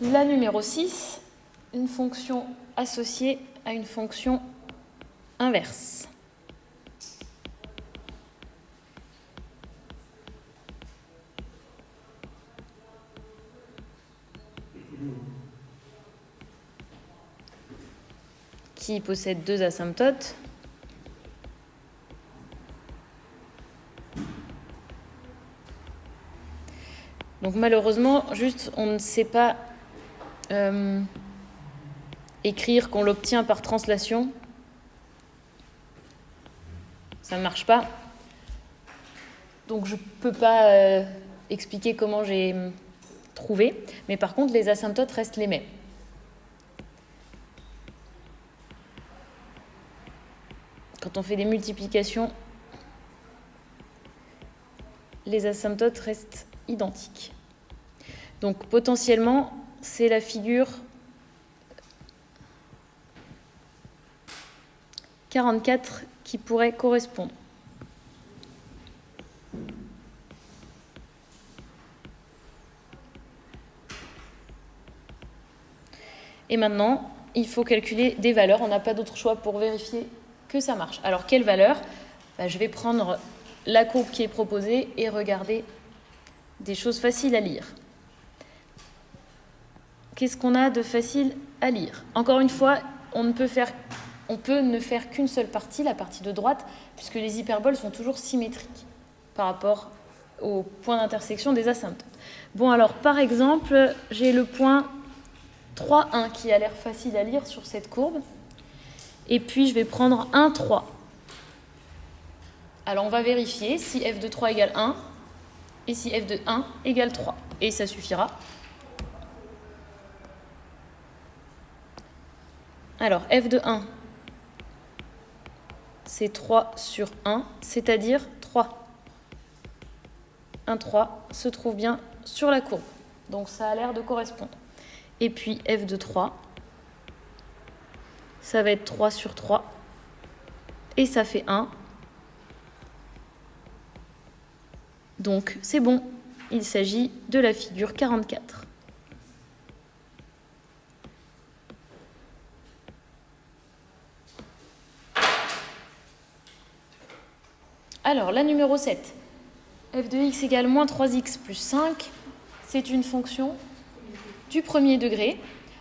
La numéro 6, une fonction associée à une fonction inverse. Qui possède deux asymptotes. Donc malheureusement, juste on ne sait pas écrire qu'on l'obtient par translation. Ça ne marche pas. Donc je ne peux pas expliquer comment j'ai trouvé. Mais par contre, les asymptotes restent les mêmes. Quand on fait des multiplications, les asymptotes restent identiques. Donc potentiellement, c'est la figure 44 qui pourrait correspondre. Et maintenant, il faut calculer des valeurs. On n'a pas d'autre choix pour vérifier que ça marche. Alors, quelle valeur ? Je vais prendre la courbe qui est proposée et regarder des choses faciles à lire. Qu'est-ce qu'on a de facile à lire ? Encore une fois, on peut ne faire qu'une seule partie, la partie de droite, puisque les hyperboles sont toujours symétriques par rapport au point d'intersection des asymptotes. Bon, alors, par exemple, j'ai le point 3, 1 qui a l'air facile à lire sur cette courbe. Et puis, je vais prendre 1, 3. Alors, on va vérifier si f de 3 égale 1 et si f de 1 égale 3. Et ça suffira. Alors, f de 1, c'est 3 sur 1, c'est-à-dire 3. 1, 3 se trouve bien sur la courbe. Donc, ça a l'air de correspondre. Et puis, f de 3, ça va être 3 sur 3. Et ça fait 1. Donc, c'est bon. Il s'agit de la figure 44. Alors, la numéro 7. f de x égale moins 3x plus 5. C'est une fonction du premier degré.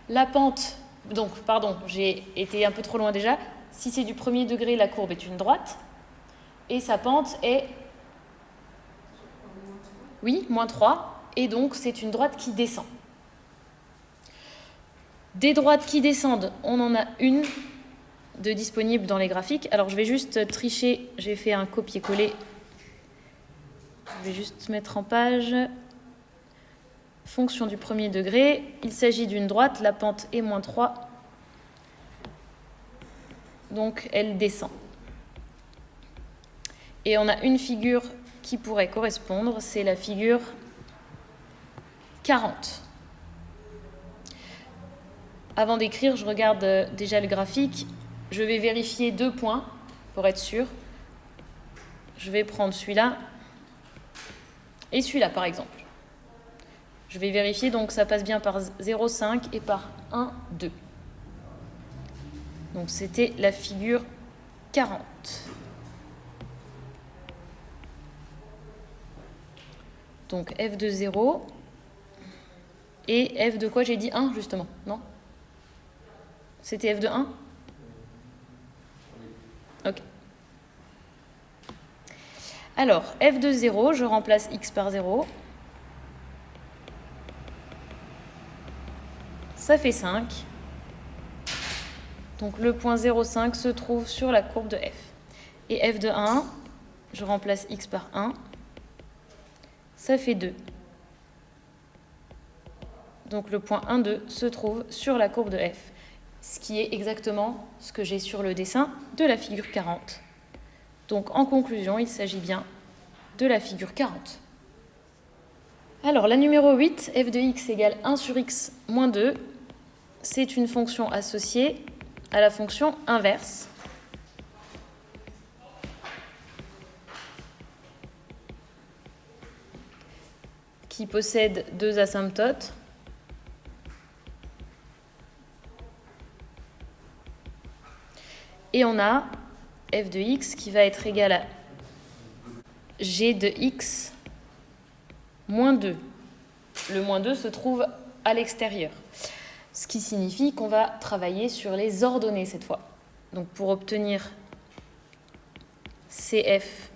La pente, donc, pardon, j'ai été un peu trop loin déjà. Si c'est du premier degré, la courbe est une droite. Et sa pente est... Oui, moins 3. Et donc, c'est une droite qui descend. Des droites qui descendent, on en a une de disponible dans les graphiques. Alors, je vais juste tricher. J'ai fait un copier-coller. Je vais juste mettre en page. Fonction du premier degré. Il s'agit d'une droite. La pente est moins 3. Donc, elle descend. Et on a une figure qui pourrait correspondre. C'est la figure 40. Avant d'écrire, je regarde déjà le graphique. Je vais vérifier 2 points pour être sûr. Je vais prendre celui-là et celui-là, par exemple. Je vais vérifier, donc ça passe bien par 0,5 et par 1, 2. Donc c'était la figure 40. Donc f de 0 et f de quoi j'ai dit 1 justement, non ? C'était f de 1 ? Ok. Alors, f de 0, je remplace x par 0. Ça fait 5. Donc le point 0,5 se trouve sur la courbe de f. Et f de 1, je remplace x par 1. Ça fait 2. Donc le point 1, 2 se trouve sur la courbe de f. Ce qui est exactement ce que j'ai sur le dessin de la figure 40. Donc en conclusion, il s'agit bien de la figure 40. Alors la numéro 8, f de x égale 1 sur x moins 2, c'est une fonction associée à la fonction inverse. Qui possède deux asymptotes. Et on a f de x qui va être égal à g de x moins 2. Le moins 2 se trouve à l'extérieur. Ce qui signifie qu'on va travailler sur les ordonnées cette fois. Donc pour obtenir CF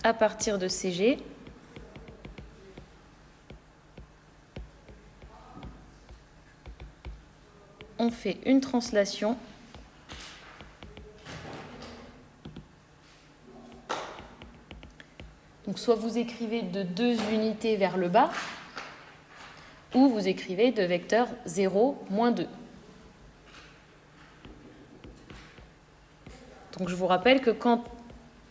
à partir de CG, on fait une translation donc soit vous écrivez de 2 unités vers le bas, ou vous écrivez de vecteur 0, moins 2. Donc je vous rappelle que quand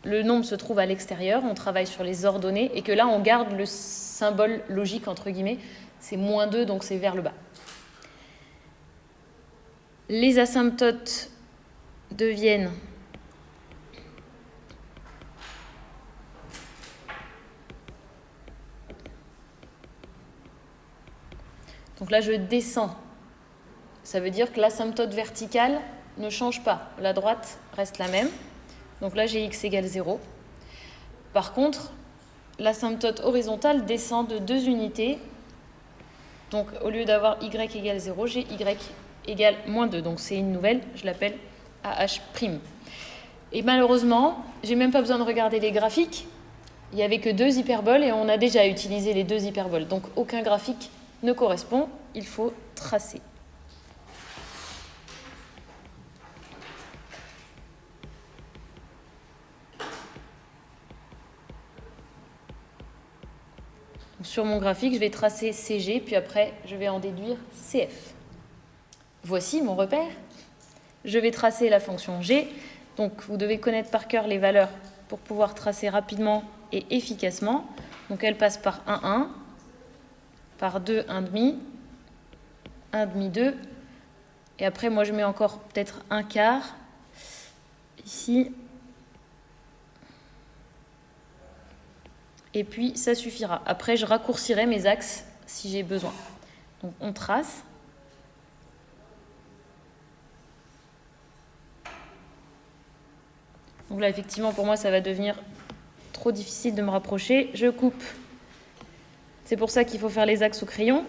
le nombre se trouve à l'extérieur, on travaille sur les ordonnées, et que là on garde le symbole logique, entre guillemets, c'est moins 2, donc c'est vers le bas. Les asymptotes deviennent donc là je descends, ça veut dire que l'asymptote verticale ne change pas, la droite reste la même, donc là j'ai x égale 0. Par contre, l'asymptote horizontale descend de 2 unités, donc au lieu d'avoir y égale 0, j'ai y égale moins 2, donc c'est une nouvelle, je l'appelle AH'. Et malheureusement, j'ai même pas besoin de regarder les graphiques, il n'y avait que 2 hyperboles et on a déjà utilisé les 2 hyperboles, donc aucun graphique ne correspond, il faut tracer. Donc, sur mon graphique, je vais tracer CG, puis après, je vais en déduire CF. Voici mon repère. Je vais tracer la fonction G. Donc, vous devez connaître par cœur les valeurs pour pouvoir tracer rapidement et efficacement. Donc, elle passe par 1, 1, par 2, 1,5, 1,5, 2. Et après, moi, je mets encore peut-être 1/4 ici. Et puis, ça suffira. Après, je raccourcirai mes axes si j'ai besoin. Donc, on trace. Donc là, effectivement, pour moi, ça va devenir trop difficile de me rapprocher. Je coupe. C'est pour ça qu'il faut faire les axes au crayon.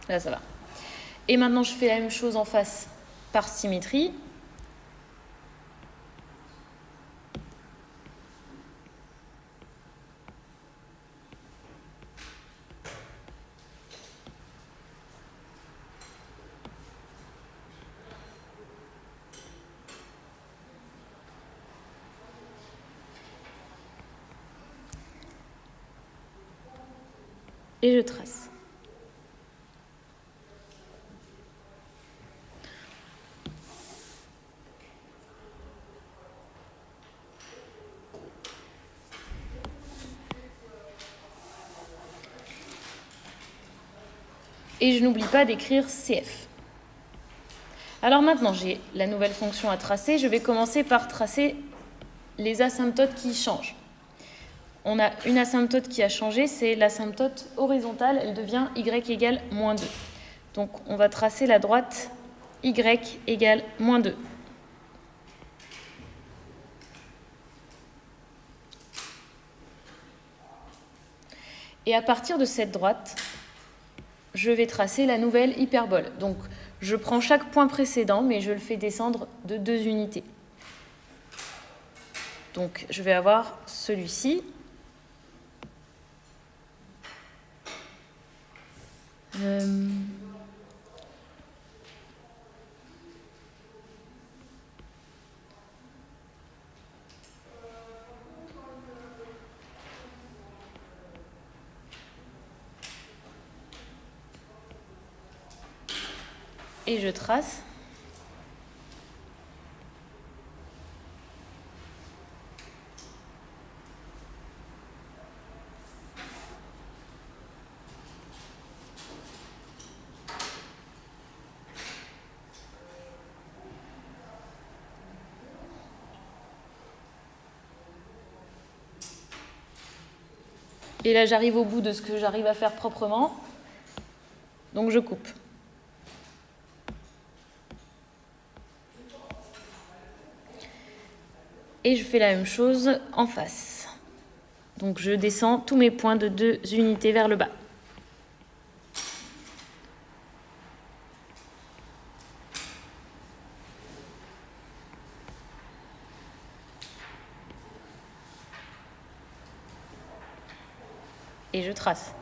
Là, ça va. Et maintenant, je fais la même chose en face par symétrie. Et je trace. Et je n'oublie pas d'écrire CF. Alors maintenant, j'ai la nouvelle fonction à tracer. Je vais commencer par tracer les asymptotes qui changent. On a une asymptote qui a changé, c'est l'asymptote horizontale. Elle devient y égale moins 2. Donc, on va tracer la droite y égale moins 2. Et à partir de cette droite, je vais tracer la nouvelle hyperbole. Donc, je prends chaque point précédent, mais je le fais descendre de 2 unités. Donc, je vais avoir celui-ci. Et je trace. Et là, j'arrive au bout de ce que j'arrive à faire proprement. Donc, je coupe. Et je fais la même chose en face. Donc, je descends tous mes points de 2 unités vers le bas. Et je trace.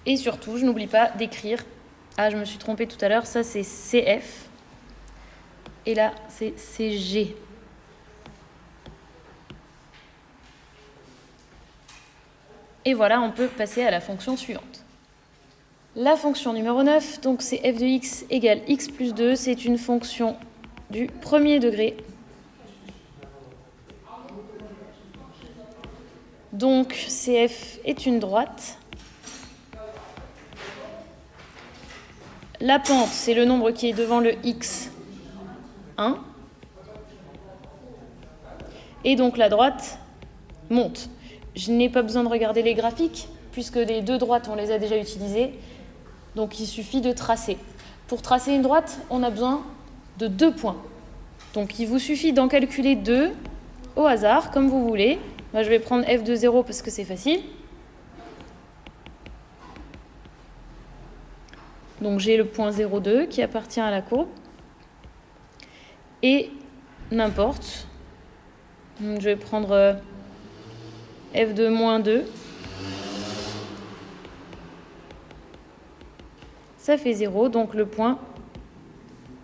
Et surtout, je n'oublie pas d'écrire. Ah, je me suis trompée tout à l'heure, ça c'est CF. Et là, c'est CG. Et voilà, on peut passer à la fonction suivante. La fonction numéro 9, donc c'est f de x égale x plus 2. C'est une fonction du premier degré. Donc CF est une droite. La pente, c'est le nombre qui est devant le x, 1. Et donc la droite monte. Je n'ai pas besoin de regarder les graphiques, puisque les deux droites, on les a déjà utilisées. Donc il suffit de tracer. Pour tracer une droite, on a besoin de 2 points. Donc il vous suffit d'en calculer 2 au hasard, comme vous voulez. Moi, je vais prendre f de 0 parce que c'est facile. Donc j'ai le point 0,2 qui appartient à la courbe. Et n'importe. Donc je vais prendre f de moins 2. Ça fait 0, donc le point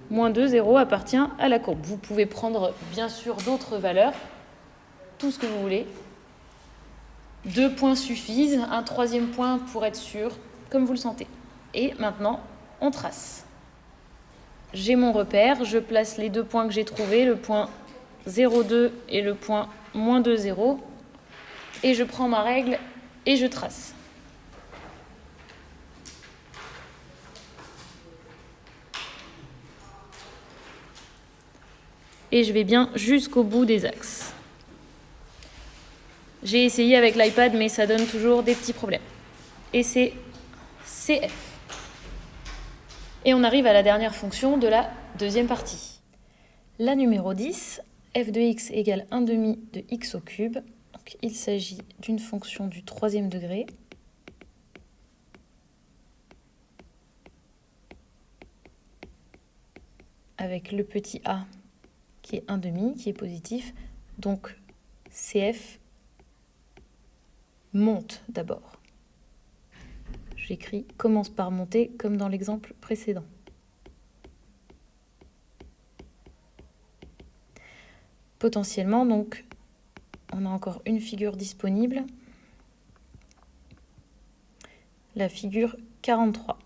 moins 2, 0 appartient à la courbe. Vous pouvez prendre bien sûr d'autres valeurs, tout ce que vous voulez. 2 points suffisent, un troisième point pour être sûr, comme vous le sentez. Et maintenant, on trace. J'ai mon repère, je place les 2 points que j'ai trouvés, le point 0,2 et le point moins 2, 0. Et je prends ma règle et je trace. Et je vais bien jusqu'au bout des axes. J'ai essayé avec l'iPad, mais ça donne toujours des petits problèmes. Et c'est CF. Et on arrive à la dernière fonction de la deuxième partie. La numéro 10, f de x égale 1 demi de x au cube. Donc, il s'agit d'une fonction du troisième degré. Avec le petit a qui est 1 demi, qui est positif. Donc, CF monte d'abord. J'écris commence par monter comme dans l'exemple précédent. Potentiellement, donc, on a encore une figure disponible. La figure 43.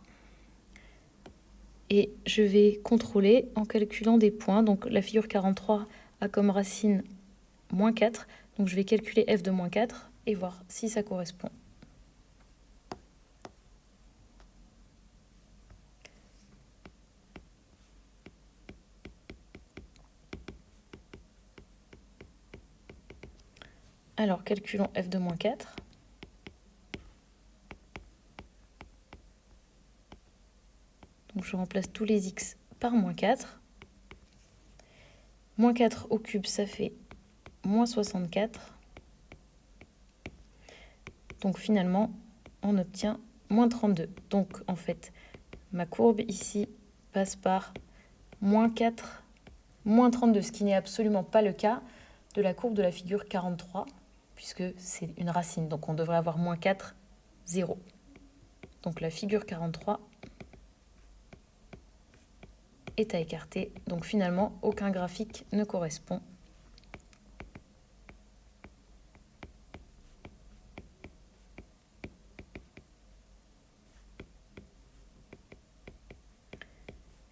Et je vais contrôler en calculant des points. Donc la figure 43 a comme racine moins 4. Donc je vais calculer f de moins 4 et voir si ça correspond. Alors calculons f de moins 4. Donc je remplace tous les x par moins 4. Moins 4 au cube, ça fait moins 64. Donc finalement, on obtient moins 32. Donc en fait, ma courbe ici passe par moins 4, moins 32, ce qui n'est absolument pas le cas de la courbe de la figure 43, puisque c'est une racine. Donc on devrait avoir moins 4, 0. Donc la figure 43 est à écarter. Donc finalement, aucun graphique ne correspond.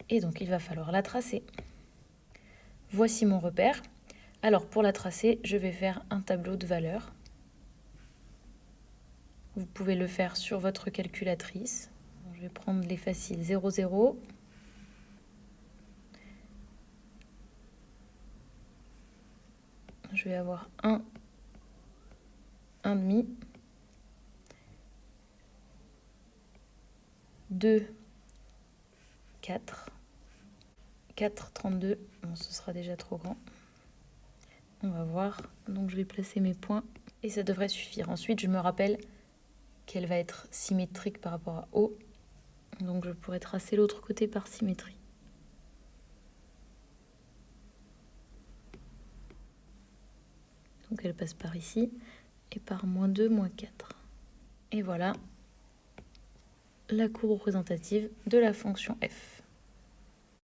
Et donc il va falloir la tracer. Voici mon repère. Alors pour la tracer, je vais faire un tableau de valeurs. Vous pouvez le faire sur votre calculatrice. Je vais prendre les faciles 0, 0. Je vais avoir 1, 1,5, 2, 4, 4, 32. Bon, ce sera déjà trop grand. On va voir. Donc je vais placer mes points et ça devrait suffire. Ensuite, je me rappelle qu'elle va être symétrique par rapport à O. Donc je pourrais tracer l'autre côté par symétrie. Donc elle passe par ici et par -2, -4. Et voilà la courbe représentative de la fonction f.